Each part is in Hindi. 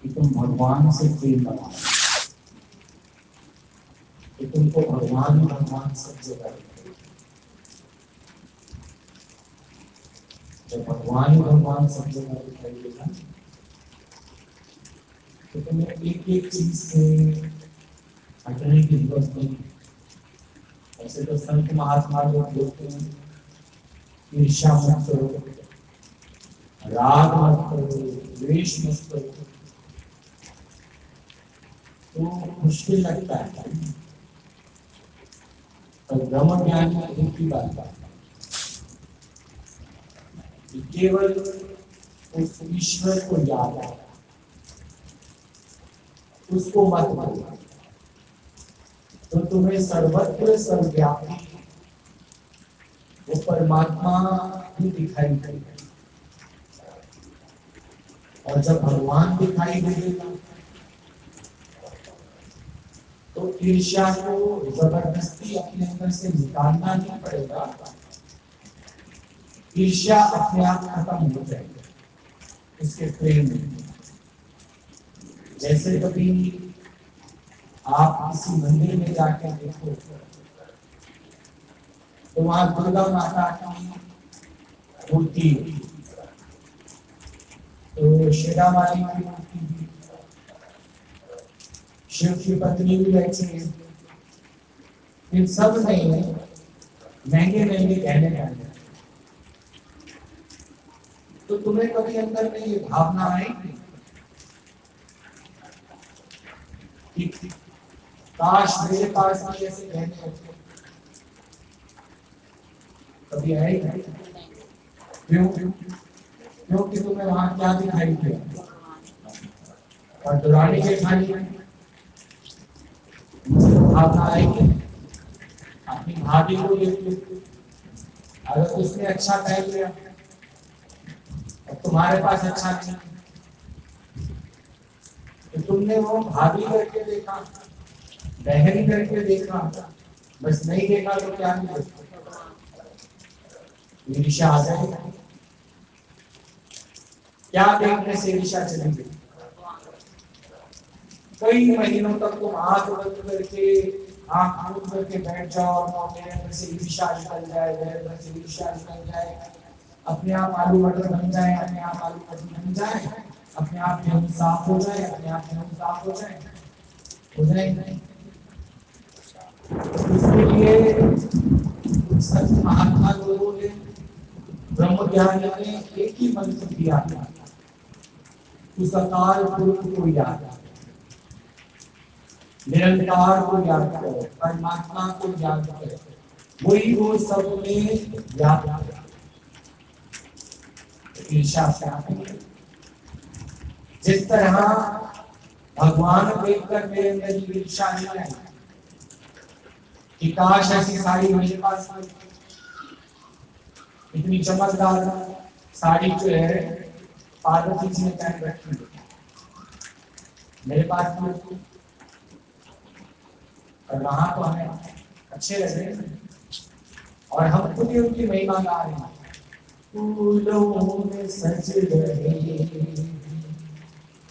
कि तुम भगवान से प्रेम बनाओ, कि तुमको भगवान भगवान सब जगह दिखाई। जब भगवान ही भगवान सब जगह दिखाई देगा तो तुम्हें एक एक चीज से हटने की जरूरत नहीं। ऐसे तो संत महात्मा लोग बोलते हैं ईर्ष्या मत करो, राग मत करो, द्वेष मत करो, तो मुश्किल लगता है। पर ब्रह्म ज्ञान में एक ही बात है कि केवल उस ईश्वर को याद है, उसको मत मानो, तो तुम्हें सर्वत्र सर्वव्यापी वो परमात्मा भी दिखाई देगा। और जब भगवान दिखाई देगा तो ईर्ष्या को जबरदस्ती अपने अंदर से निकालना नहीं पड़ेगा, ईर्ष्या अपने आप खत्म हो जाएगी उसके प्रेम में। जैसे कभी आप किसी मंदिर में जाके देखो तो वहां दुर्गा माता की मूर्ति, तो शेरा वाली की मूर्ति, शिव की पत्नी भी बैठी है, इन सब में महंगे महंगे गहने पहने। तो तुम्हें कभी अंदर में ये भावना आएगी कि काश मेरे पास भी ऐसे गहने होते? कभी आएगा? क्यों? क्योंकि तुम्हें वहां क्या दिखाई दिया? और दुरानी जेठानी भावना आएगी अपनी भाभी को देखो, अगर उसने अच्छा पहन लिया और तुम्हारे पास अच्छा नहीं, तो तुमने वो भाभी करके देखा, बहन करके देखा, बस नहीं देखा तो क्या नहीं देखा? ईर्ष्या आ जाएगी। क्या देखने से ईर्ष्या चली गई? कई महीनों तक तुम आंख बंद करके आंख बंद करके बैठ जाओ और मेरे अंदर से ईर्ष्या निकल जाए, मेरे अंदर से ईर्ष्या निकल जाए, अपने आप आलू मटर बन जाए, अपने आप आलू मटर बन जाए, अपने आप गेहूं साफ हो जाए, अपने आप गेहूं साफ हो जाए, हो जाएंगे। इसके लिए संत महात्मा लोगों ने, ब्रह्म ज्ञान ने एक ही मंत्र दिया था, उस अकाल पुरुष को याद, निरंकार को याद करो, परमात्मा को याद करो, वही वो सब में याद करो। ईर्ष्या से आती, जिस तरह भगवान देखकर मेरे अंदर ईर्ष्या नहीं आई कि काश ऐसी साड़ी मेरे पास हो, इतनी चमकदार साड़ी जो है पार्वती जी ने पहन रखी है, मेरे पास भी। और वहां तो हमें अच्छे लगे और हम खुद ही उनकी महिमा गा रहे हैं। फूलों में सज रहे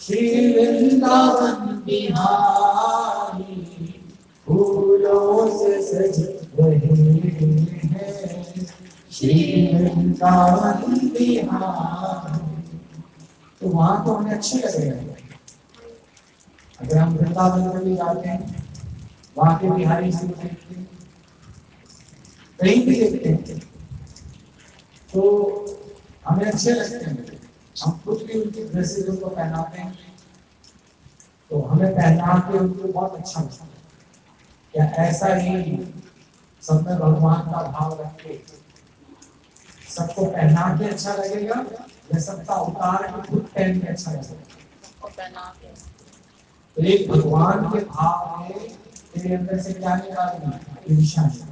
श्री वृंदावन बिहारी, फूलों से सज रहे हैं श्री वृंदावन बिहारी। तो वहां तो हमें अच्छे लगेगा। अगर हम वृंदावन में भी जाते हैं, वहां के बिहारी जी को देखते हैं, कहीं भी देखते हैं, तो हमें अच्छे लगते हैं। हम खुद भी उनकी ड्रेसेस उनको पहनाते हैं, तो हमें पहना के उनको बहुत अच्छा लगता है। क्या ऐसा ही सब में भगवान का भाव रख के सबको पहना के अच्छा लगेगा, या सबका उतार के खुद पहन के अच्छा लगेगा? तो एक भगवान के भाव में तेरे अंदर से क्या निकालेंगे? ईर्ष्या निकालेंगे।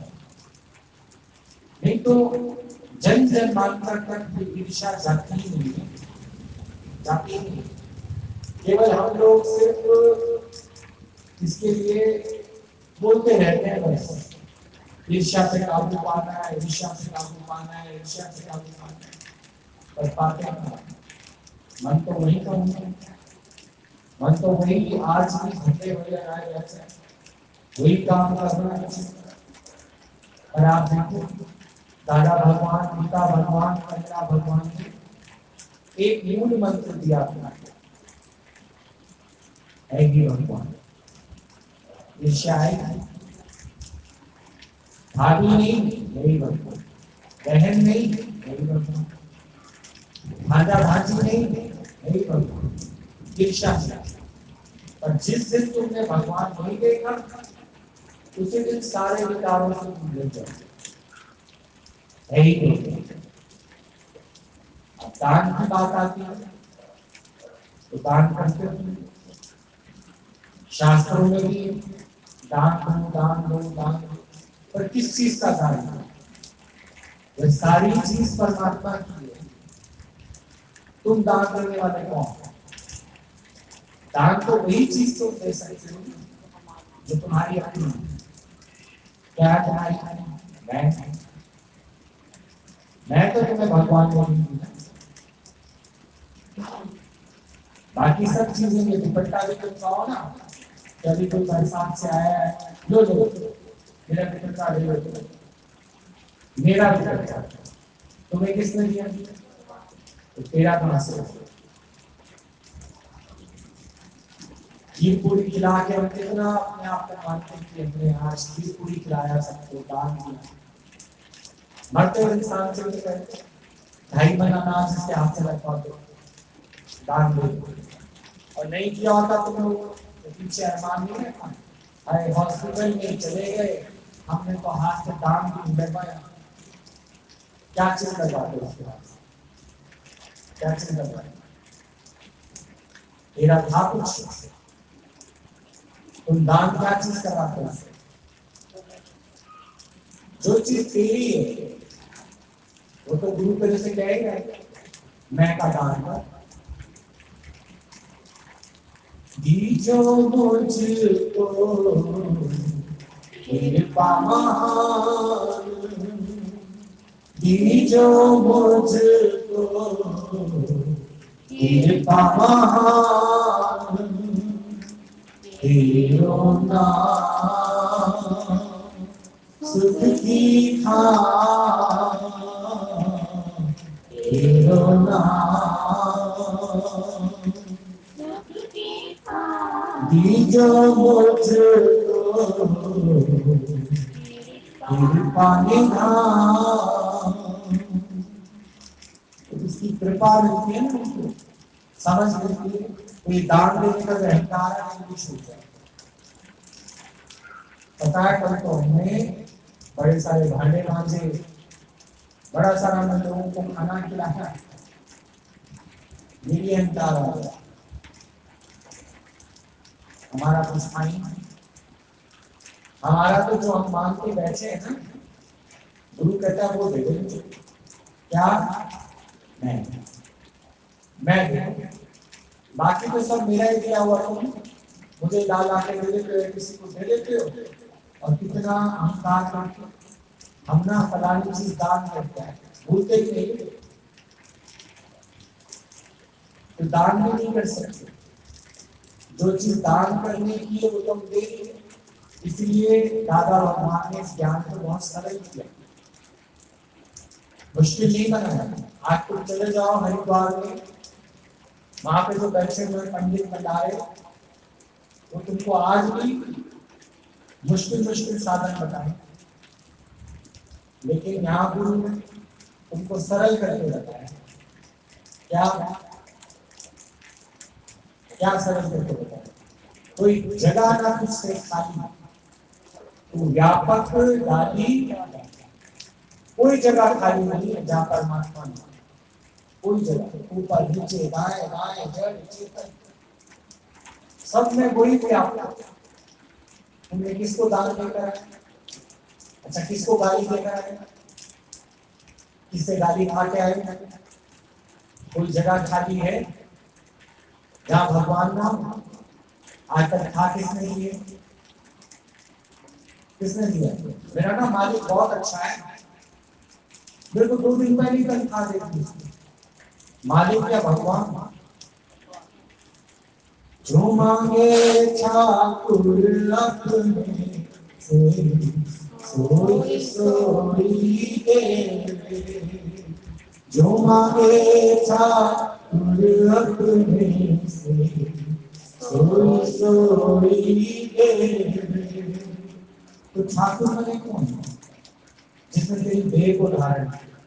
नहीं तो जन जन्मांतर तक ईर्ष्या जाती ही नहीं है, जाती नहीं। केवल हम लोग सिर्फ इसके लिए बोलते रहते हैं, बस ईर्ष्या से काबू पाना है, ईर्ष्या से काबू पाना है, ईर्ष्या से काबू पाना है, पर पाते हैं मन तो वही तो होंगे। मन तो वही आज भी घंटे हुए लगाए रहते हैं, वही काम करना है। और आप देखो दादा भगवान, पिता भगवान, पिता भगवान ने एक मूल मंत्र दिया था, है ही भगवान। ईर्ष्या है, भाभी नहीं, यही भगवान। बहन नहीं, यही भगवान। भाजा भाजी नहीं, यही भगवान। ईर्ष्या। और जिस दिन तुमने भगवान नहीं देखा, उसी दिन सारे विकारों से तुम गिर जाओगे। यही भगवान। अब दान की बात आती है तो दान करते हो। शास्त्रों में भी दान दो, दान दो, दान दो, पर किस चीज का दान दो? ये सारी चीज परमात्मा की है, तुम दान करने वाले कौन? दान तो वही चीज तुम दे सकते हो जो तुम्हारी अपनी है। क्या तुम्हारी? मैं तो तुम्हें भगवान को नहीं दूंगा। बाकी सब चीजें ये दुपट्टा भी तुम कहो ना, कभी कोई बरसात से आया है, लो लो मेरा दुपट्टा ले लो, मेरा दुपट्टा तुम्हें किसने दिया? तो तेरा कहां से? खीर पूरी खिला के हम कितना अपने आप को मानते हैं कि हमने आज खीर पूरी खिलाया, सबको दान दिया। मरते हुए इंसान से भी कहते 2.5 मन अनाज इसके हाथ से रखवा दो, दान दे दो। और नहीं किया होता तुम लोग तो पीछे अरमान नहीं रखा, अरे हॉस्पिटल में चले गए, हमने तो हाथ से दान भी नहीं पाया। क्या चीज करवाते उसके हाथ से? क्या चीज करवाते? तेरा था कुछ, तुम दान क्या चीज करवाते हो? जो चीज तेरी है वो तो गुरु तरह से कहेगा मैं का दान कर। दीजो मुझको कृपा महान, दीजो मुझको कृपा महान, तेरो नाम सुख की खान, तेरो नाम दीजो मुझको कृपा निधान। उसकी कृपा मिलती है ना, उनको समझ मिलती है, कोई दान देने का अहंकार नहीं छूट जाए। पता है कल तो हमने बड़े सारे भांडे मांजे, बड़ा सारा मैं लोगों को खाना खिलाया, मेरी अहंकार आ गया, हमारा कुछ खाई, हमारा तो जो हम मांग के बैठे हैं ना, गुरु कहता है वो दे देंगे। क्या? मैं दे, बाकी तो सब मेरा ही दिया हुआ, तुम मुझे डाल आके दे देते हो, किसी को दे देते हो। और कितना अहंकार करके हम ना फलानी चीज दान करते हैं, भूलते ही नहीं, तो दान भी नहीं कर सकते। जो चीज दान करने की है वो तुम दे रही, इसलिए दादा भगवान ने इस ज्ञान को बहुत सरल किया, मुश्किल नहीं बनाया। आज तुम चले जाओ हरिद्वार में, वहां पे जो बैठे हुए पंडित भंडारे, वो तुमको आज भी मुश्किल मुश्किल साधन बताए, लेकिन यहाँ गुरु ने तुमको सरल करके बताया। क्या? क्या सरल करके बताया? कोई जगह ना कुछ से खाली, तो व्यापक डाली, कोई जगह खाली नहीं है जहाँ परमात्मा नहीं, कोई जगह, ऊपर नीचे दाएं बाएं जड़ चेतन सब में वही व्यापक। तुमने किसको दान देकर आए? अच्छा, किसको गाली देकर आए? किससे गाली खा के आए? कोई जगह खाली है जहाँ भगवान नाम? आज तक खा किसने लिए? किसने दिया? मेरा ना मालिक बहुत अच्छा है, मेरे को 2 दिन पहले तनख्वाह देती है। मालिक या भगवान? जो मांगे ठाकुर अपने से, सोई सोई दे। जो मांगे ठाकुर अपने से, सोई सोई दे। तो ठाकुर माने कौन? जिसने तेरी देह को धारण किया,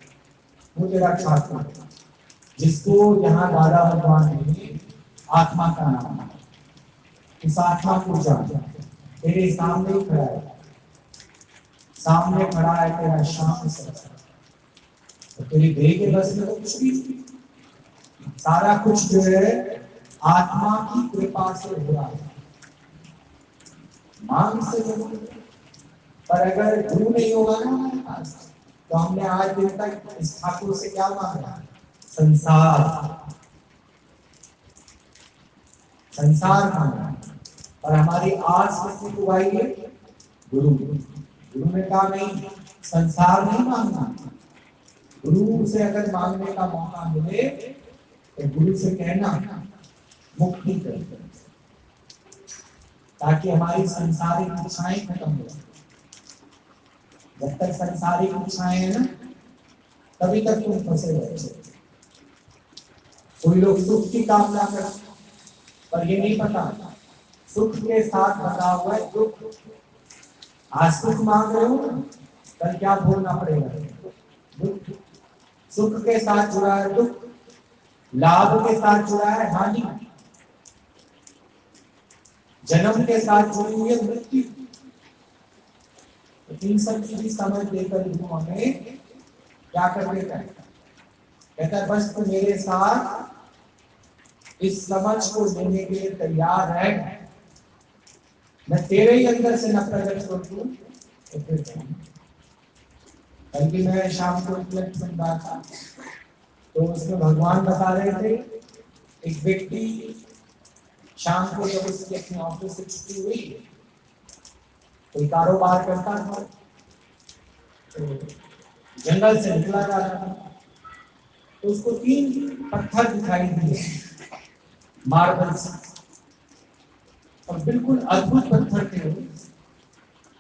वो तेरा ठाकुर, जिसको यहाँ दादा भगवान ने आत्मा का नाम दिया। इस आत्मा को जान, तेरे सामने ही खड़ा है, सामने खड़ा है तेरा शाम सच्चा। तो तेरी देह के बस में तो कुछ भी नहीं, सारा कुछ जो है आत्मा की कृपा से हो रहा है, मांग से नहीं। पर अगर गुरु नहीं होगा ना हमारे पास, तो हमने आज दिन तक इस ठाकुर से क्या मांगा? संसार, संसार मांगा। और हमारी आस किसने पुगाई है? गुरु। गुरु ने कहा नहीं, संसार नहीं मांगना। गुरु से अगर मांगने का मौका मिले तो गुरु से कहना मुक्ति कर, ताकि हमारी संसारिक इच्छाएं खत्म हो। जब तक संसारिक इच्छाएं हैं ना, तभी तक तुम फंसे रहे। कोई लोग सुख की कामना करते, पर ये नहीं पता सुख के साथ बना हुआ है दुख। आज सुख मांग रहे हो, कल क्या भोगना पड़ेगा? दुख। सुख के साथ जुड़ा है दुख, लाभ के साथ जुड़ा है हानि, जन्म के साथ जुड़ी हुई है मृत्यु। तो इन सब की समझ देकर गुरु हमें क्या कर देता है? कहता है बस तू मेरे साथ इस समझ को लेने के लिए तैयार है, मैं तेरे ही अंदर से न प्रकट कर दूं तो फिर कल भी मैं शाम को एक सुन रहा था, तो उसमें भगवान बता रहे थे एक व्यक्ति शाम को जब उसकी अपने ऑफिस से छुट्टी हुई, कोई कारोबार करता था, तो जंगल से निकला जा रहा था, तो उसको 3 पत्थर दिखाई दिए मार्बल से, और बिल्कुल अद्भुत पत्थर थे।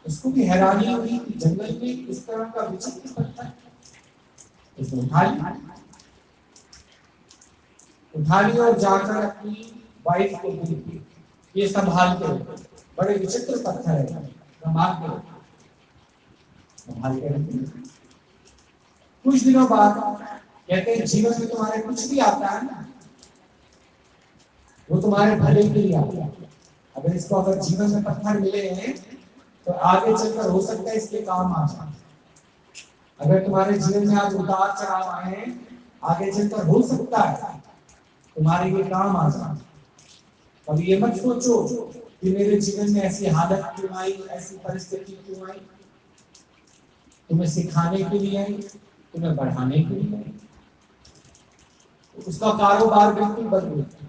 उसको भी हैरानी हुई कि जंगल में इस तरह का विचित्र पत्थर। उसने उठा लिया और जाकर अपनी वाइफ को दी, ये संभाल के, बड़े विचित्र पत्थर है, संभाल के। कुछ दिनों बाद कहते हैं जीवन में तुम्हारे कुछ भी आता है ना, वो तुम्हारे भले के लिए आता है। अगर जीवन में पत्थर मिले हैं तो आगे चलकर हो सकता है इसके काम आ जाए। अगर तुम्हारे जीवन में आज उतार चढ़ाव आए हैं, आगे चलकर हो सकता है तुम्हारे ये काम आ जाए। कभी ये मत सोचो कि मेरे जीवन में ऐसी हालत क्यों आई, ऐसी परिस्थिति क्यों आई। तुम्हें सिखाने के लिए आई, तुम्हें बढ़ाने के लिए आई। उसका कारोबार बिल्कुल बंद हो गया,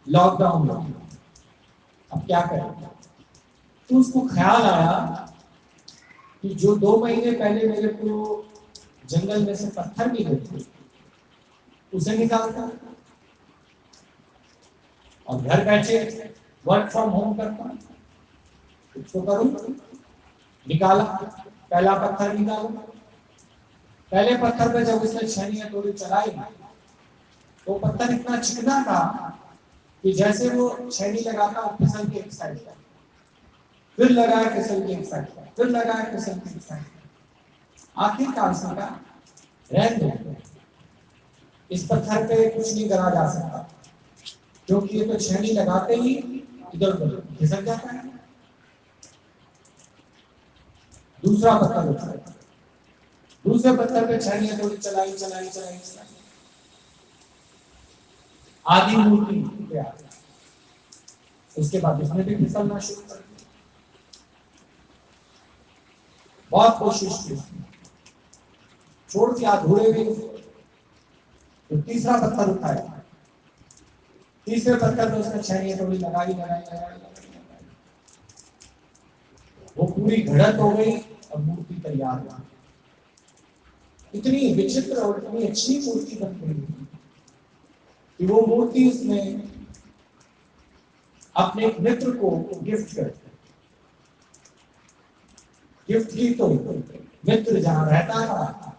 लॉकडाउन में। अब क्या करें? तो उसको ख्याल आया कि जो 2 महीने पहले मेरे को जंगल में से पत्थर मिले थे, उसे निकालता और घर बैठे वर्क फ्रॉम होम करता, उसको करूं। निकाला, पहला पत्थर निकाला। पहले पत्थर पे जब उसने छेनी थोड़ी चलाई, तो पत्थर इतना चिकना था कि जैसे वो छेनी लगाता वो फिसल के एक साइड, फिर लगाया फिसल के एक साइड, फिर लगाया फिसल के एक साइड। आखिरकार उसका रहने दो, इस पत्थर पे कुछ नहीं करा जा सकता, क्योंकि ये तो छेनी लगाते ही इधर उधर खिसक जाता है। दूसरा पत्थर उठाया, दूसरे पत्थर पे छेनी थोड़ी चलाई चलाई चलाई चलाई, आधी मूर्ति तैयार। उसके बाद उसने भी फिसलना शुरू कर दिया। बहुत कोशिश की, छोड़ दिया अधूरे भी। तो तीसरा पत्थर उठाया, तीसरे पत्थर पे उसने छेनी थोड़ी लगाई लगाई लगाई, वो पूरी घड़त हो गई और मूर्ति तैयार हुई। इतनी विचित्र और इतनी अच्छी मूर्ति बन गई कि वो मूर्ति उसमें अपने एक मित्र को गिफ्ट करते। गिफ्ट की तो मित्र जहां रहता है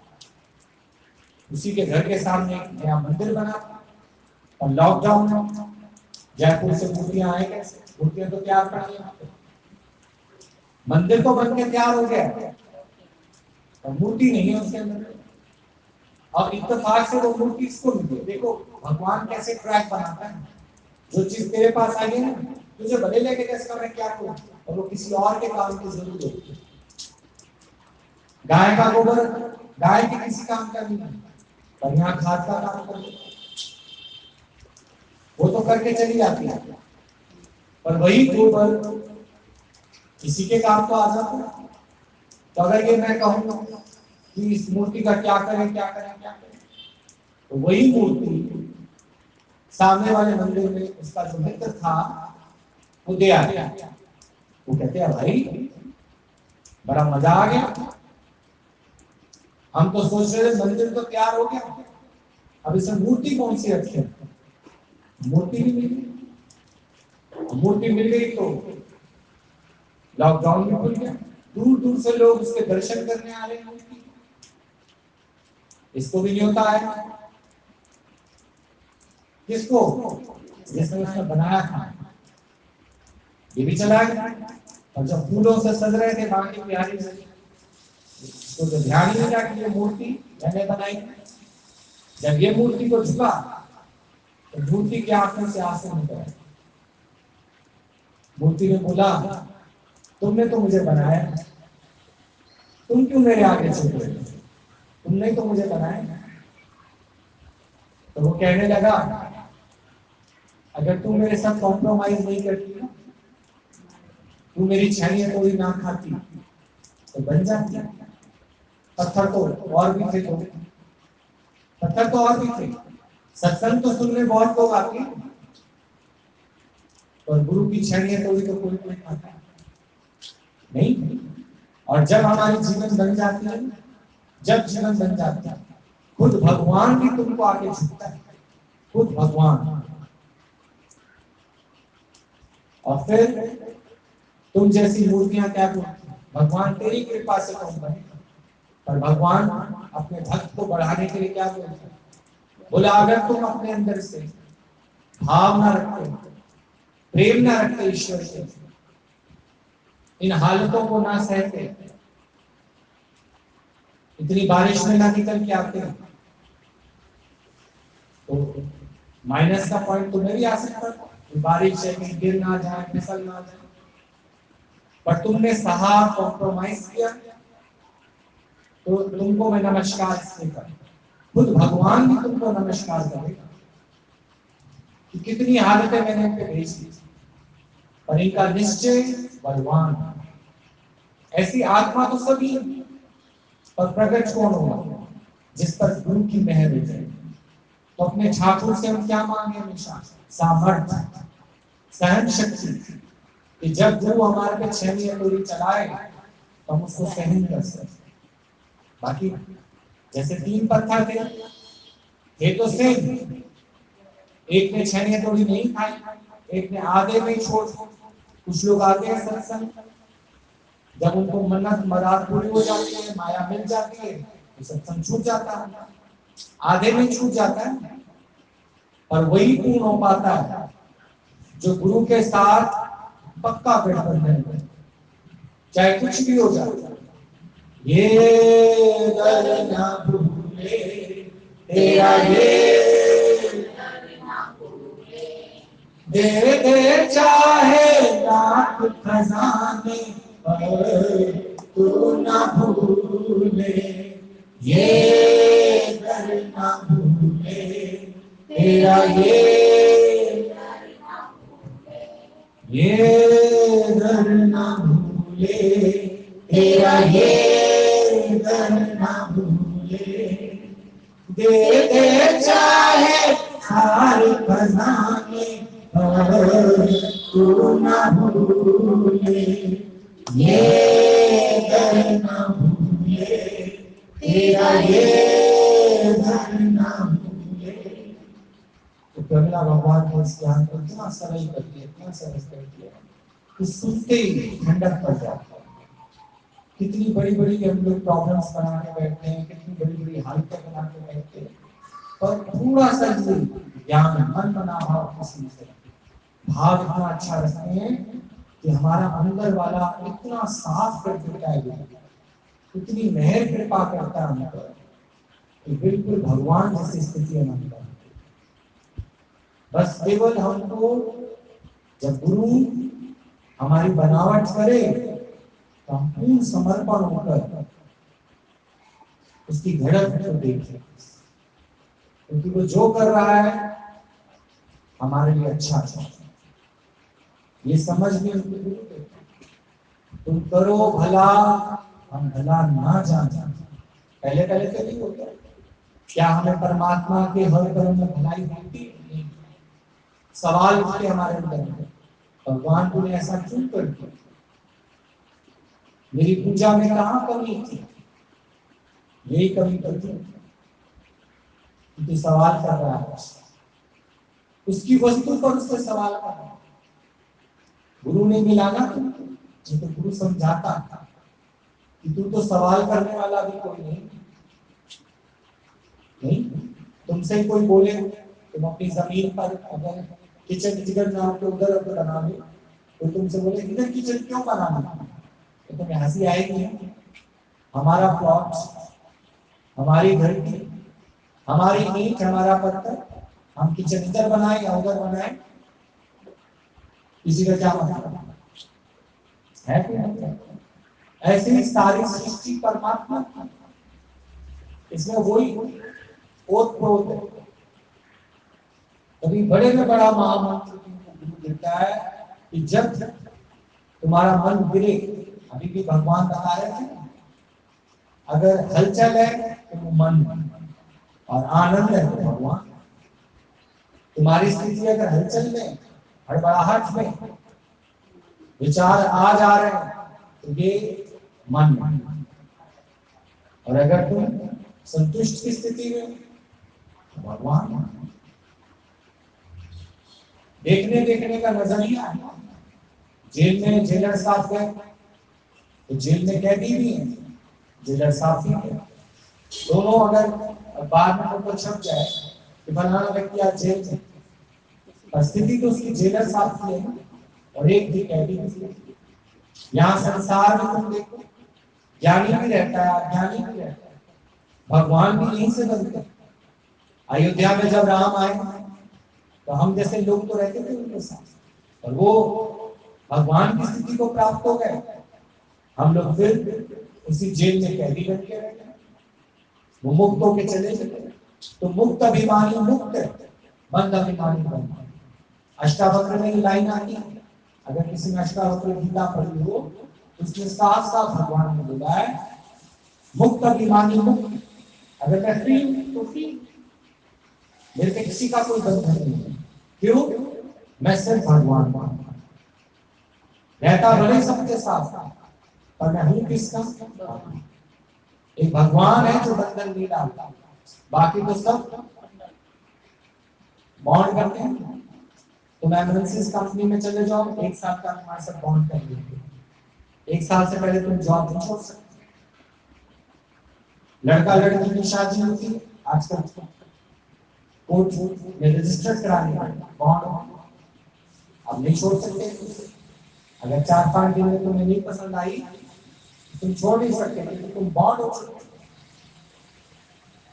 उसी के घर के सामने एक नया मंदिर बना, और लॉकडाउन में जयपुर से मूर्तियां आए कैसे? मूर्तियां तो तैयार पड़ी हैं, मंदिर तो बन के तैयार हो गया और मूर्ति नहीं है उसके अंदर। और इत्तेफाक से वो मूर्ति इसको मिली। देखो भगवान कैसे ट्रैक बनाता है, जो चीज तेरे पास आई है ना, तुझे भले लेके कैसे मैं क्या करूं, और वो किसी और के काम की जरूरत होती है। गाय का गोबर गाय के किसी काम का नहीं है, पर यहाँ खाद का काम करते, वो तो करके चली जाती है, पर वही गोबर किसी के काम तो आ जाता है। तो अगर ये मैं कहूँ कि इस मूर्ति का क्या करें क्या करें क्या करें, तो वही मूर्ति सामने वाले मंदिर में उसका जो मित्र था वो दे आया। वो कहते हैं भाई बड़ा मजा आ गया, हम तो सोच रहे थे मंदिर तो तैयार हो गया, अब इसमें मूर्ति कौन सी रखी है? मूर्ति भी मिल गई। मूर्ति मिल गई तो लॉकडाउन भी खुल गया, दूर दूर से लोग उसके दर्शन करने आ रहे हैं। इसको भी न्योता आया, किसको? जिसने उसने बनाया था, ये भी चला गया। और जब फूलों से सज रहे थे बाकी बिहारी से, तो ध्यान ही नहीं था कि ये मूर्ति मैंने बनाई। जब ये मूर्ति को झुका तो मूर्ति के आंखों से आंसू निकले। मूर्ति ने बोला तुमने तो मुझे बनाया, तुम क्यों मेरे आगे झुक रहे हो? तुमने तो मुझे बनाया। तो वो कहने लगा अगर तुम मेरे साथ कॉम्प्रोमाइज नहीं करती ना, तू मेरी छैनियां थोड़ी ना खाती तो बन जाती। पत्थर तो और भी थे, पत्थर तो और भी थे। सत्संग तो सुनने बहुत लोग आते हैं, और गुरु की छैनियां थोड़ी तो कोई कोई खाता नहीं। और जब हमारी जीवन बन जाती है, जब जीवन बन जाता है, खुद भगवान भी तुमको आके झुकता है, खुद भगवान। और फिर तुम जैसी मूर्तियां क्या बोलती, भगवान तेरी कृपा से कौन बने, पर भगवान अपने भक्त को बढ़ाने के लिए क्या बोलते हैं? बोला अगर तुम अपने अंदर से भाव ना रखते, प्रेम ना रखते ईश्वर से, इन हालतों को ना सहते, इतनी बारिश में ना निकल के आते, तो माइनस का पॉइंट तुम्हें भी आ सकता था, बारिश है कहीं गिर ना जाए, फिसल ना जाए, पर तुमने सहा, कॉम्प्रोमाइज किया, तो तुमको मैं नमस्कार इसलिए कर, खुद भगवान भी तुमको नमस्कार करेगा कि कितनी हालतें मैंने इन पे भेज दी, पर इनका निश्चय बलवान। ऐसी आत्मा तो सभी, पर प्रकट कौन होगा? जिस पर गुरु की मेहर हो जाए। तो अपने ठाकुर से हम क्या मांगे हमेशा? सामर्थ्य, सहन शक्ति, कि जब गुरु हमारे पे छैनी हथौड़ी चलाए तो हम उसको सहन कर सकें। बाकी जैसे 3 पत्थर थे तो सेम, एक ने छैनी हथौड़ी नहीं खाई, एक ने आधे में छोड़। कुछ लोग आते हैं सत्संग, जब उनको मन्नत मराद पूरी हो जाती है, माया मिल जाती है, तो सत्संग छूट जाता है, आधे में छूट जाता है। पर वही पूर्ण हो पाता है जो गुरु के साथ पक्का गठबंधन है, चाहे कुछ भी हो जाए। ये दर ना भूले तेरा, ये दे दे चाहे लाख खजाने पर तू ना भूले, ये दर ना भूले तेरा, ये दर ना भूले तेरा, ये दर ना भूले, दे दे चाहे सारे खजाने पर तू ना भूले, ये दर ना भूले तेरा, ये दर ना भूले। तो क्योंकि अगला भगवान ने इस ज्ञान को इतना सरल कर दिया, इतना सरल कर दिया कि सुनते ही ठंडक पड़ जाती है। कितनी बड़ी बड़ी हम लोग प्रॉब्लम्स बना के बैठते हैं, कितनी बड़ी बड़ी हालतें बना के बैठते हैं, पर पूरा सा ज्ञान मन बना भाव किसी से भाव इतना अच्छा रखते हैं कि हमारा अंदर वाला इतना साफ कर देता है, इतनी मेहर कृपा करता है हम पर कि बिल्कुल भगवान जैसी स्थिति है मन पर। बस केवल हमको जब गुरु हमारी बनावट करे तो हम पूर्ण समर्पण होकर उसकी झड़प को देखें, क्योंकि वो जो कर रहा है हमारे लिए अच्छा है। ये समझ में तुम करो भला हम भला ना जाने। पहले पहले तो नहीं होता। क्या हमें परमात्मा के हर कर्म में भलाई होती नहीं? सवाल उठते हमारे अंदर, भगवान को ऐसा क्यों कर दिया? मेरी पूजा में कहाँ कमी थी? यही कमी करती तो सवाल कर रहा है, उसकी वस्तु पर उससे सवाल कर रहा है। गुरु ने मिलाना तो गुरु समझाता कि तू तो सवाल करने वाला भी कोई नहीं। तुमसे कोई बोले तुम अपनी जमीन पर अगर किचन जिगर नाम के उधर बना लो, तो तुमसे बोले इधर किचन क्यों बनाना, तो तुम्हें हंसी आएगी। हमारा प्लॉट, हमारी घर की, हमारी ईंट, हमारा पत्थर, हम किचन इधर बनाए या उधर बनाए, किसी का क्या मतलब है? ऐसे ही सारी सृष्टि परमात्मा, इसमें वही ओत-प्रोत है। कभी बड़े में बड़ा महामंत्र तुमको देता है कि जब तुम्हारा मन गिरे, अभी भी भगवान बता रहे थे, अगर हलचल है तो वो मन, और आनंद है तो भगवान। तुम्हारी स्थिति अगर हलचल में, हड़बड़ाहट में, विचार आ जा रहे हैं तो ये मन, और अगर तुम संतुष्ट की स्थिति में तो भगवान। देखने देखने का नजरिया है। जेल में जेलर साहब गए तो जेल में कैदी भी है, जेलर साहब भी है। दोनों अगर बाद में तो छप जाए कि फलाना व्यक्ति आज जेल में, स्थिति तो उसकी जेलर साहब की है और एक भी कैदी भी। यहाँ संसार में तुम देखो, ज्ञानी भी रहता है, अज्ञानी भी रहता है, भगवान भी यहीं से बनते। अयोध्या में जब राम आए तो हम जैसे लोग तो रहते थे उनके साथ, और वो भगवान की स्थिति को प्राप्त हो गए। हम लोग फिर उसी जेल में कैदी बन के रह गए, वो मुक्त होके चले गए। तो मुक्त अभिमानी मुक्त है, बंद अभिमानी बंद। अष्टावक्र में लाइन आती है, अगर किसी ने अष्टावक्र गीता पढ़ी हो तो उसमें साफ साफ भगवान ने बोला है मुक्त अभिमानी मुक्त। अगर मैं फ्री तो फ्री, मेरे पे किसी का कोई बंधन नहीं है। क्यों? मैं सिर्फ भगवान रहता भले सबके साथ, पर मैं हूं किसका? एक भगवान है जो बंधन नहीं डालता, बाकी तो सब बॉन्ड करते हैं। तुम एमएनसीज कंपनी में चले जाओ, एक साल का तुम्हारे साथ बॉन्ड कर लेंगे। एक साल से पहले तुम जॉब नहीं छोड़ सकते। लड़का लड़की की शादी होती है आजकल कोर्ट में रजिस्टर्ड कराने बॉन्ड, अब नहीं छोड़ सकते। अगर 4-5 दिन में तुम्हें नहीं पसंद आई तुम छोड़ नहीं सकते, क्योंकि तुम बॉन्ड हो सकते।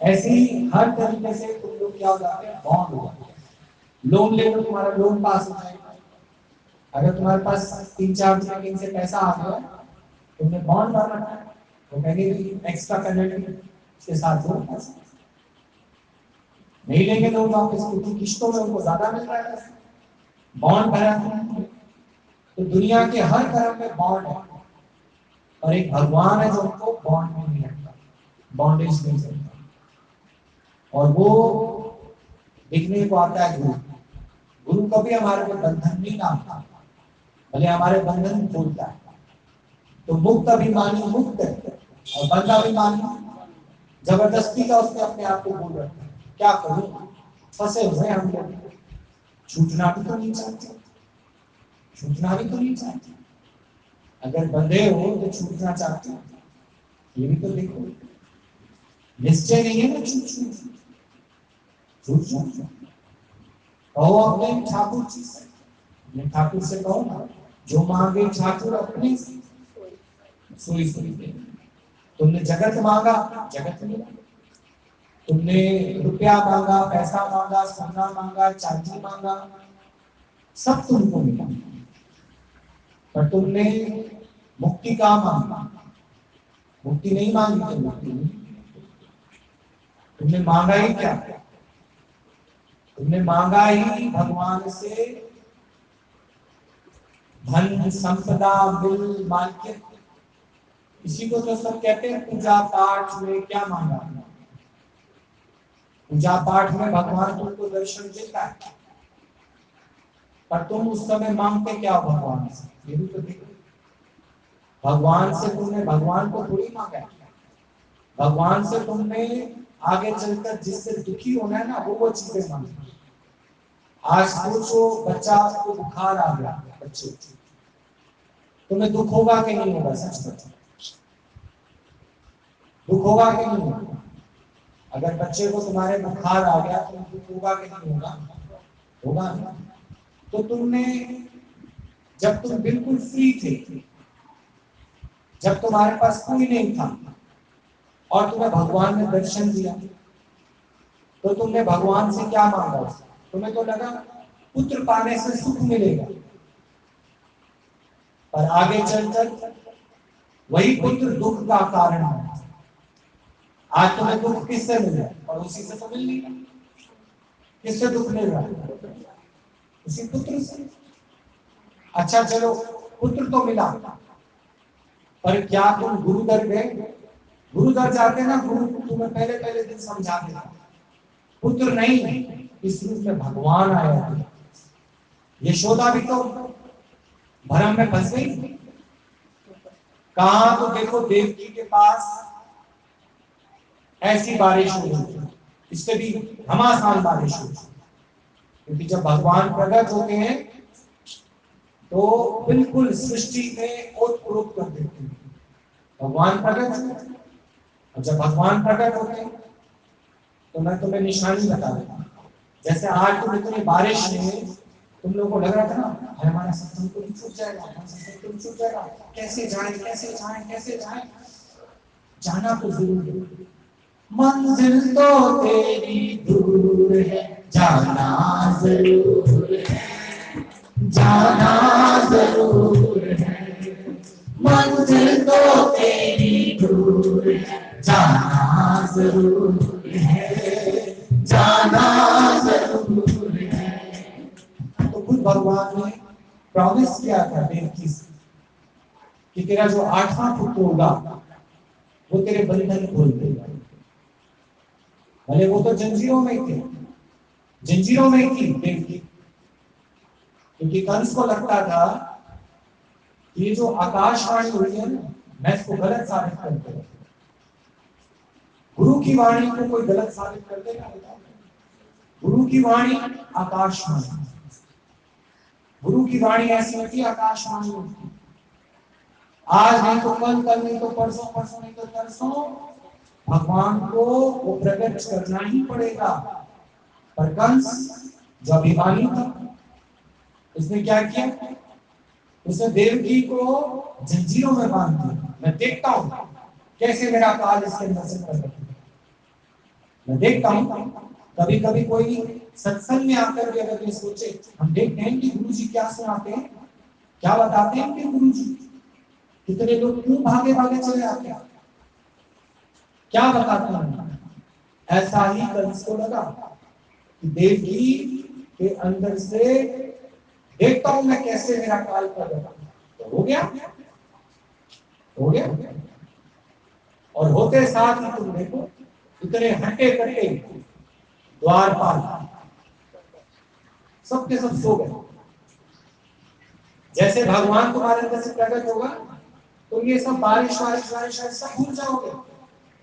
ऐसे ही हर तरीके से तुम लोग क्या हो जाते हैं, बॉन्ड हो जाते हैं। लोन ले लो, तुम्हारा लोन पास हो जाएगा। अगर तुम्हारे पास 3-4 दिन कहीं से पैसा आ गया, तुमने बॉन्ड भर रखा है, तो कहेंगे एक्स्ट्रा पेनल्टी के साथ लोन पास नहीं लेंगे लोन वापस, क्योंकि किस्तों में उनको ज्यादा मिल रहा है, बॉन्ड भरा है। तो दुनिया के हर तरफ में बॉन्ड है, और एक भगवान है जो उनको बॉन्ड में नहीं रखता, बॉन्डेज नहीं करता। और वो दिखने को आता है गुरु। गुरु कभी हमारे को बंधन नहीं डालता, भले हमारे बंधन खोलता है। तो मुक्त अभिमानी मुक्त है, और बंध अभिमानी जबरदस्ती का उसने अपने आप को बोल रखा है। क्या करूं, फंसे हुए हम लोग, छूटना भी तो नहीं चाहते, छूटना भी तो नहीं चाहते। अगर बंधे हो तो छूटना चाहते हो, ये भी तो देखो। निश्चय नहीं है ना छूट कहो अपने ठाकुर जी से, अपने ठाकुर से कहो ना, जो मांगे ठाकुर अपने सोई सोई दे। तुमने जगत मांगा, जगत मिला। तुमने रुपया मांगा, पैसा मांगा, सोना मांगा, चांदी मांगा, सब तुमको मिला। पर तुमने मुक्ति का मांगा, मुक्ति नहीं मांगी तो मुक्ति नहीं। तुमने मांगा ही क्या? तुमने मांगा ही भगवान से धन संपदा मिल मालिक। इसी को तो सब कहते हैं पूजा पाठ में क्या मांगा। पूजा पाठ में भगवान तुमको दर्शन देता है, पर तुम उस समय मांगते क्या हो भगवान से, ये भी तो देखो। भगवान से तुमने भगवान को थोड़ी मांगा है, भगवान से तुमने आगे चलकर जिससे दुखी होना है ना, वो चीजें मांगी। आज सोचो बच्चा को बुखार आ गया, बच्चे तुम्हें दुख होगा कि नहीं होगा? सच बताओ, दुख होगा कि नहीं होगा? अगर बच्चे को तुम्हारे बुखार आ गया तो दुख होगा कि नहीं होगा? होगा ना। तो तुमने जब तुम बिल्कुल फ्री थे, जब तुम्हारे पास कोई नहीं था और तुम्हें भगवान ने दर्शन दिया, तो तुमने भगवान से क्या मांगा? तुम्हें तो लगा पुत्र पाने से सुख मिलेगा, पर आगे चलकर वही पुत्र दुख का कारण है। आज तुम्हें दुख किससे मिल रहा है? पड़ोसी से तो मिल नहीं रहा। किससे दुख मिल रहा है? उसी पुत्र से। अच्छा चलो, पुत्र तो मिला, पर क्या तुम गुरुदर गए? गुरुदर जाते ना, गुरु तुम्हें पहले पहले दिन समझा देता, पुत्र नहीं, इस रूप में भगवान आया। यशोदा भी तो भ्रम में फंस गई। कहा तो देखो देवकी के पास ऐसी बारिश हो रही है, इससे भी घमासान बारिश हो, क्योंकि जब भगवान प्रकट होते हैं तो बिल्कुल सृष्टि में ओत-प्रोत कर देते हैं। भगवान प्रकट होते हैं, और जब भगवान प्रकट होते हैं तो मैं तुम्हें निशानी बता देता हूँ। जैसे आज तुम इतनी बारिश में तुम लोगों को लग रहा था ना, हमारा सत्संग तो छूट जाएगा, हमारा सत्संग तो छूट जाएगा, कैसे जाएं कैसे जाएं कैसे जाएं। जाना तो जरूर है, मंजिल तो तेरी दूर है, जाना जरूर है, जाना जरूर है। मंजिल तो तेरी दूर है, जाना जरूर है, जाना जरूर है। तो खुद भगवान ने प्रॉमिस किया था देवकी से कि तेरा जो 8वां पुत्र होगा वो तेरे बंधन खोल देगा। भले वो तो जंजीरों में थे, जंजीरों में थी देवकी, क्योंकि कंस को लगता था ये जो आकाशवाणी हुई है ना, मैं इसको गलत साबित कर दूंगा। गुरु की वाणी को कोई गलत साबित कर देगा? गुरु की वाणी आकाशवाणी, गुरु की वाणी ऐसी होती है, आकाशवाणी होती है। आज नहीं तो कल, कल नहीं तो परसों, परसों नहीं तो तरसों भगवान को वो प्रकट करना ही पड़ेगा। पर कंस जो अभिमानी था, उसने क्या किया? उसने देवकी को जंजीरों में बांध दिया। मैं देखता हूं कैसे मेरा काल इसके अंदर से प्रकट होता है। मैं देखता हूं, कभी कभी कोई सत्संग में आकर भी अगर ये सोचे, हम देखते हैं कि गुरु जी क्या सुनाते हैं, क्या बताते हैं कि गुरु जी, कितने लोग क्यों भागे भागे चले आते हैं, क्या बताते हैं। ऐसा ही कंस को लगा कि देवकी के अंदर से देखता हूं मैं कैसे मेरा काल प्रकट, तो हो गया, हो गया। और होते साथ ही तुम देखो इतने हटे कटे द्वारपाल सबके सब सो गए। जैसे भगवान तुम्हारे अंदर से प्रकट होगा तो ये सब बारिश बारिश बारिश सब भूल जाओगे।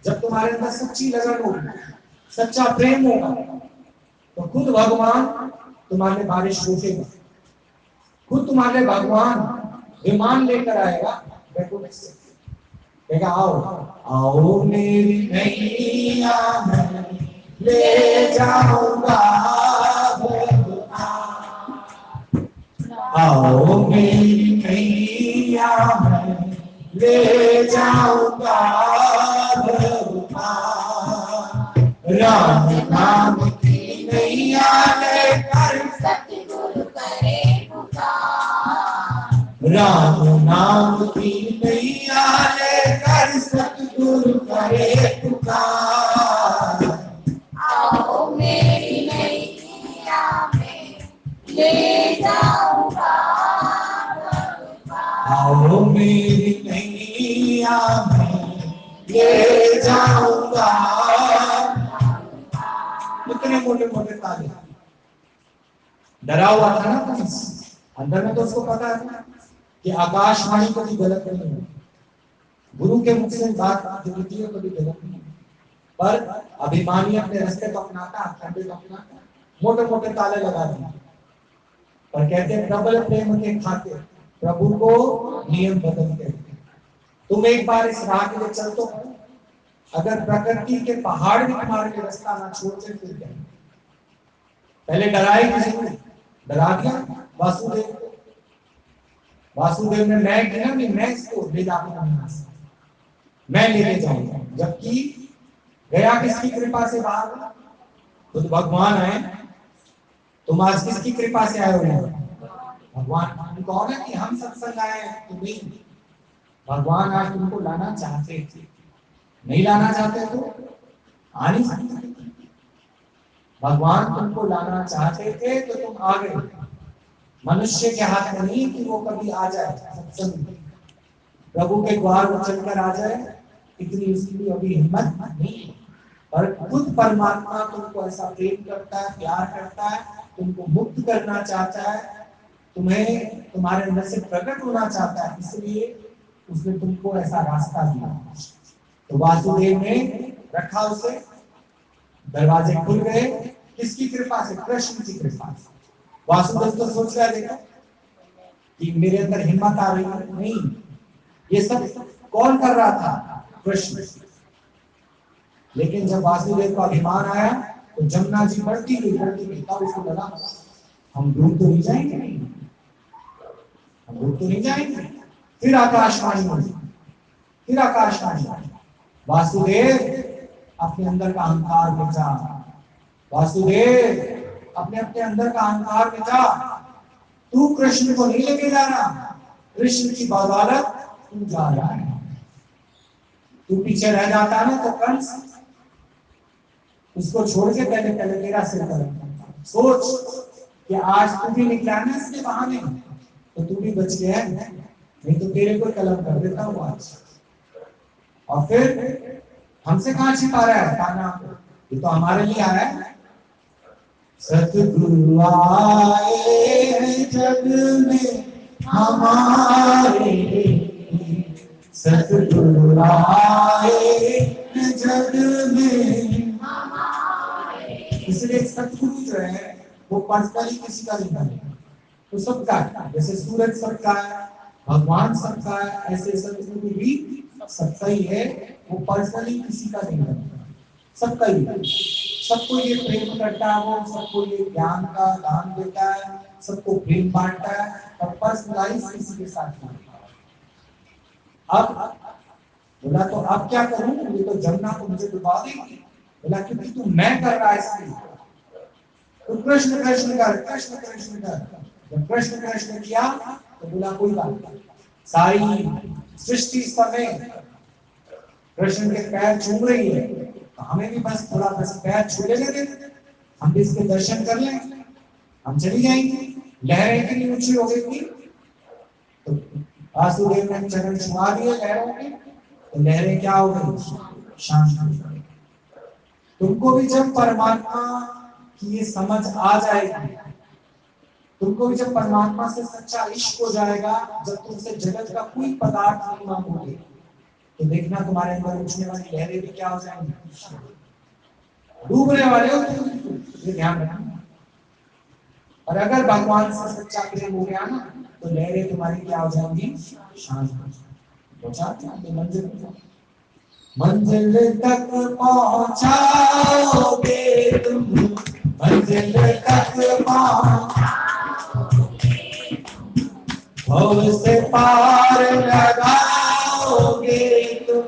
जब तुम्हारे अंदर सच्ची लगन होगी, सच्चा प्रेम होगा, तो खुद भगवान तुम्हारे बारिश रुकेगा, खुद तुम्हारे भगवान विमान लेकर आएगा, बैठो से कहेगा आओ आओ मेरी नैया मैं ले जाऊंगा, आओ मेरी नैया मैं ले जाऊंगा, राम नाम की नैया लेकर सतगुरु करे पुकार, राम नाम की नैया लेकर सतगुरु करे पुकार, आओ मेरी नैया में ले जाऊंगा, आओ मेरी नैया में ले जाऊंगा। इतने मोटे मोटे ताले, डरा हुआ था ना कंस, अंदर में तो उसको पता है कि आकाशवाणी कभी गलत नहीं है, गुरु के मुख से बात जो होती है कभी गलत नहीं है, पर अभिमानी अपने रास्ते को अपनाता, खंडे को अपनाता, मोटे मोटे ताले लगा दिए। पर कहते हैं प्रबल प्रेम के खाते प्रभु को नियम बदलते हैं। तुम एक बार इस राह के लिए चल तो, अगर प्रकृति के पहाड़ भी तुम्हारे लिए रास्ता ना छोड़ते फिर क्या? पहले डराई किसी को, डरा दिया वासुदेव को। वासुदेव ने मैं किया कि मैं इसको ले जाऊंगा, मैं लेके जाऊंगा, जबकि गया किसकी कृपा से बाहर? खुद भगवान आए। तुम आज किसकी कृपा से आए हो? भगवान कौन है कि हम सत्संग आए तो नहीं, भगवान आज तुमको लाना चाहते थे, नहीं लाना चाहते तो आ नहीं सकते। भगवान तुमको लाना चाहते थे तो तुम आ गए। मनुष्य के हाथ में नहीं कि वो कभी आ जाए सत्संग, प्रभु के द्वार पर चलकर आ जाए, इतनी उसकी अभी हिम्मत नहीं। पर खुद परमात्मा तुमको ऐसा प्रेम करता है, प्यार करता है, तुमको मुक्त करना चाहता है, तुम्हें तुम्हारे अंदर से प्रकट होना चाहता है, इसलिए उसने तुमको ऐसा रास्ता दिया। तो वासुदेव ने रखा उसे, दरवाजे खुल गए, किसकी कृपा से? कृष्ण की कृपा से। वासुदेव तो सोच रहा है देखो कि मेरे अंदर हिम्मत आ रही है, नहीं, ये सब कौन कर रहा था? कृष्ण। लेकिन जब वासुदेव का अभिमान आया तो जमुना जी बढ़ती गई, तब उसको लगा हम डूब तो नहीं जाएंगे, नहीं हम डूब तो नहीं जाएंगे। फिर आकाशवाणी हुई, फिर आकाशवाणी, वासुदेव अपने अंदर का अहंकार मिटा, वासुदेव अपने अपने अंदर का अहंकार मिटा, तू कृष्ण को नहीं लेके जा रहा, कृष्ण की बदौलत तू जा रहा है। तू पीछे रह जाता ना तो कंस उसको छोड़ के पहले पहले तेरा सिर कर। सोच कि आज तू भी निकला ना इसके बहाने तो तू भी बच गया है, नहीं तो तेरे को कलम कर देता हूँ आज। और फिर हमसे कहाँ छिपा रहा है ताना, ये तो हमारे लिए आया है। सतगुरु आए जग में हमारे, सतगुरु आए जग में हमारे। इसलिए सतगुरु जो है वो पर्सनली किसी का नहीं है, तो सबका है। जैसे सूरज सबका है, भगवान सबका है, ऐसे सतगुरु भी सबका ही है, वो पर्सनली किसी का नहीं है, सबका ही है। सबको ये प्रेम करता है, वो सबको ये ज्ञान का दान देता है, सबको प्रेम बांटता है, और पर्सनलाइज किसी के साथ नहीं। अब बोला तो अब क्या करूं, ये तो जमुना को मुझे डुबा देगी। बोला क्योंकि तू मैं कर रहा है इसलिए, तो कृष्ण कृष्ण कर, कृष्ण कृष्ण कर। जब कृष्ण कृष्ण किया तो बोला कोई बात नहीं, सारी सृष्टि समय कृष्ण के पैर चूम रही है, तो हमें भी बस थोड़ा बस पैर छू लेने दे, हम भी इसके दर्शन कर लें, हम चली जाएंगे। लहरें इतनी ऊंची हो गई थी तो वासुदेव ने चरण छुआ दिए लहरों के, तो लहरें क्या हो गई? शांत हो गई। तुमको भी जब परमात्मा की ये समझ आ जाएगी, तुमको भी जब परमात्मा से सच्चा इश्क हो जाएगा, जब तुमसे जगत का कोई पदार्थ नहीं मांगोगे, तो देखना तुम्हारे अंदर उठने वाली लहरें भी क्या हो जाएंगी? डूबने वाले हो तुम, ये ध्यान रखना। और अगर भगवान से सच्चा प्रेम हो गया ना तो लहरें तुम्हारी क्या हो जाएंगी, शांत हो जाएंगी। पहुंचाते हैं मंजिल तक, मंजिल तक पहुंचाओगे तुम, मंजिल तक भव से पार लगाओगे तुम,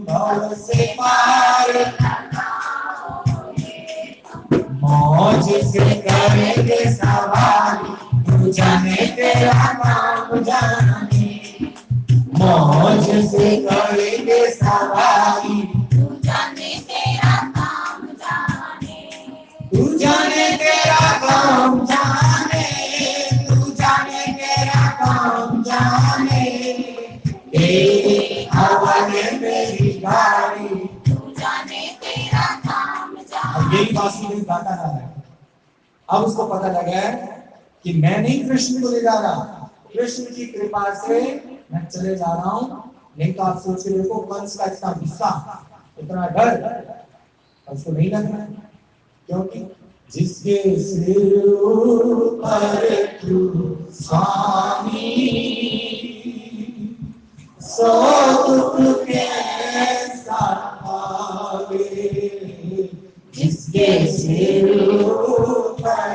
भव से पार मौज से करेंगे सवारी, तू जाने तेरा नाम जाने, मौज से करेंगे सवारी, तू जाने तेरा काम जाने, तू जाने तेरा काम जाने, तू जाने तेरा काम जाने, हवा में मेरी गाड़ी, तू जाने तेरा काम जाने। अब यही बांसुरी गाता जा रहा है। अब उसको पता लगा है कि मैं नहीं कृष्ण को ले जा रहा, कृष्ण की कृपा से मैं चले जा रहा हूं। नहीं तो आप सोच के देखो कंस का इतना गुस्सा, इतना डर उसको नहीं लग रहा है, क्योंकि जिसके सिर पर तू स्वामी, सो दुख कैसा पावे, जिसके सिर पर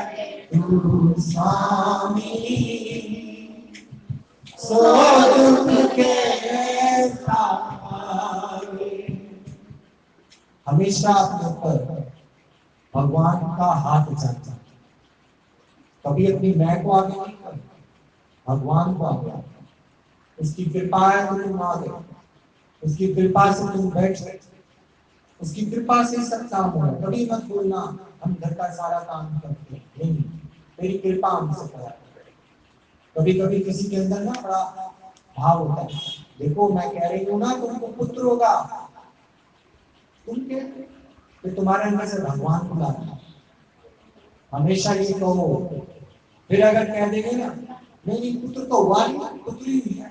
तू स्वामी, सो दुख कैसा पावे। हमेशा अपने ऊपर भगवान का हाथ चलता, कभी अपनी मैं को आगे नहीं कर, भगवान को आगे, उसकी कृपा है तो तुम आ गए, उसकी कृपा से तुम बैठ गए, उसकी कृपा से सब काम हो रहा है। कभी मत बोलना हम घर का सारा काम करते हैं, नहीं, तेरी कृपा हमसे करा। कभी कभी किसी के अंदर ना बड़ा भाव होता है, देखो मैं कह रही हूँ ना तुमको पुत्र होगा, तुम कहते तो तुम्हारे अंदर से भगवान को लाना, हमेशा ये कहो। फिर अगर कह देंगे ना नहीं पुत्र तो हुआ नहीं, पुत्र ही नहीं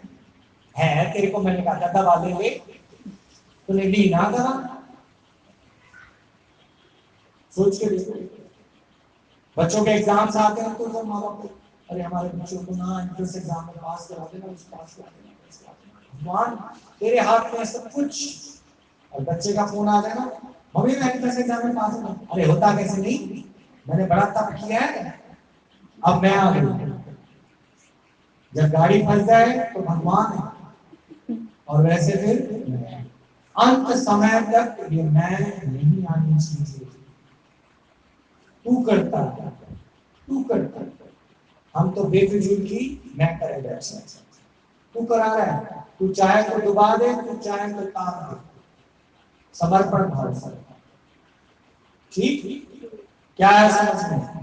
है तेरे को, मैंने कहा था दबा देंगे, तूने ली ना करा। सोच के देखो, बच्चों के एग्जाम्स आते हैं तो सब माँ बाप अरे हमारे बच्चों को ना एंट्रेंस एग्जाम में पास करा देना, उस पास करा देना। भगवान तेरे हाथ में सब कुछ। और बच्चे का फोन आ जाए ना मम्मी मैं एंट्रेंस एग्जाम में पास हूँ, अरे होता कैसे नहीं, मैंने बड़ा तप किया है, अब मैं आ गई। जब गाड़ी फंस जाए तो भगवान है, और वैसे फिर अंत समय तक ये मैं नहीं आनी चाहिए, तू करता, तू करता। हम तो बेफिजूल की मैं करे बैठे, तू करा रहा है, तू चाहे तो डुबा दे, तू चाहे तो तार दे, समर्पण भाव से। ठीक क्या है समझ में?